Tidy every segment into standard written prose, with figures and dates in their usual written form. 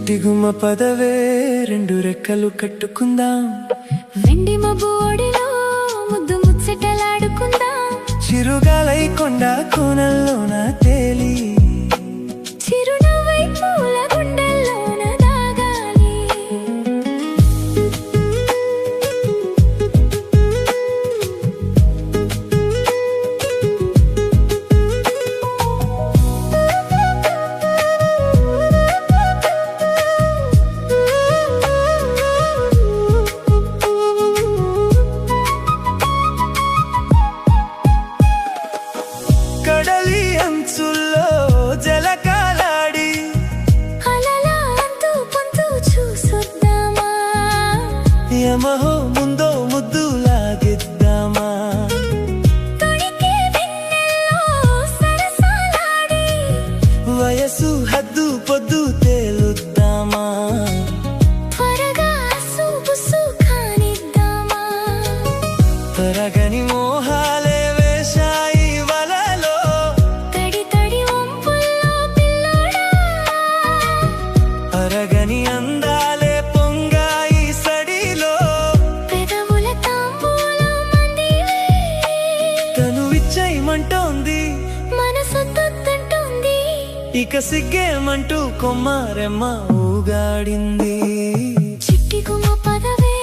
చిట్టిగుమ్మ పదవే రెండు రెక్కలు కట్టుకుందాం, వెండి మబ్బు ఒడిలో ముద్దు ముచ్చటలాడుకుందాం, చిరుగాలై కొండ కోనల్లోన తేలి చిరునవ్వై పూల గుండెల్లోన దాగాలి. కడలి అంచుల్లో జలకాలాడి అలలా అంతు పొంతు చూసొద్దామా, యమహో ముందో ముద్దు లాగిద్దామా, తొణికే వెన్నెల్లో సరసాలాడి వయసు హద్దు పొద్దు తేలుద్దామా, త్వరగా అసుబుసు కానిద్దామా. తరగని మోహాలే వేశాయి వలలో, తడి తడి వంపుల్లో పిల్లోడా, అరగని అందాలే పొంగాయి సడిలో, పెదవుల తాంబూలం మందివే, తను ఇచ్చేయమంటోంది మనసొద్దంటోంది. ఇక సిగ్గేమంటూ కొమ్మారెమ్మ ఊగాడింది. చిట్టి గుమ్మ పదవే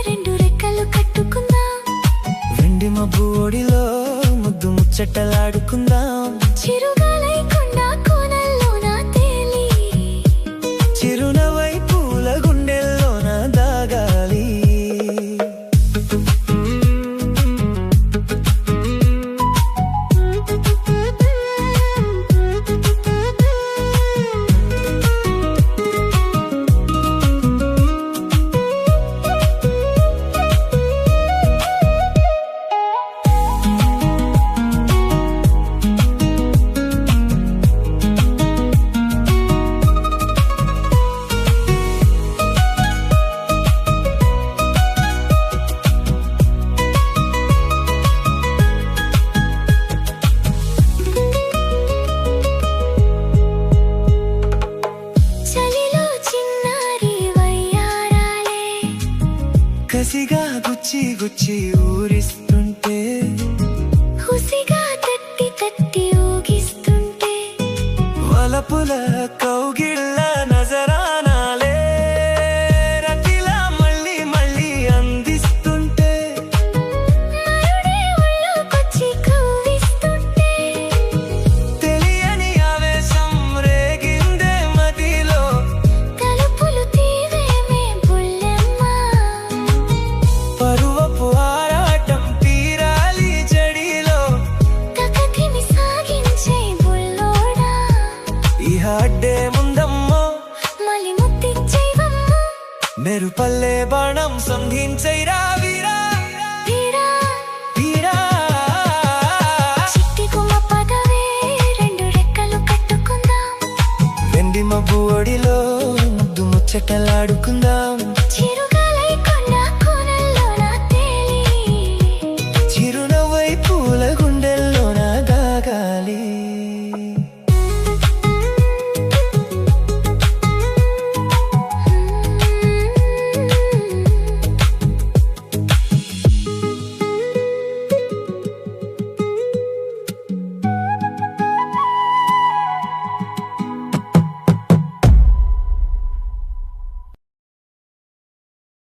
రెండు రెక్కలు కట్టుకుందాం, వెండి మబ్బు ఒడిలో ముద్దు ముచ్చటలాడుకుందాం, చిరుగాలై కొండ కోనల్లోన తేలి చిరునవ్వై పూల గుండెల్లోన దాగాలి. చలిలో చిన్నారి వయ్యారాలే, కసిగా గుచ్చి గుచ్చి ఊరిస్తుంటే, హుసిగా తట్టి తట్టి ఊగిస్తుంటే, వలపుల కౌగిళ్ళ నజరానాలే రతిలా మళ్ళీ మళ్ళీ అందిస్తుంటే, మరుడే ఒళ్ళోకొచ్చి కవ్విస్తుంటే, తెలియని ఆవేశం రేగిందే మదిలో, తలుపులు తీవేమే బుల్లెమ్మ, పరువపు ఆరాటం తీరాలి జడిలో, తకతిమి సాగించే బుల్లోడా, ఇహ అడ్డే ముందమ్మో మలి ముత్తిచ్చేవమ్మ, మెరుపల్లే బాణం సంధించైరా వీరా వీరా. వీరా. చిట్టి గుమ్మ పదవే రెండు రెక్కలు కట్టుకుందాం, వెండి మబ్బు ఒడిలో ముద్దు ముచ్చటలాడుకుందాం,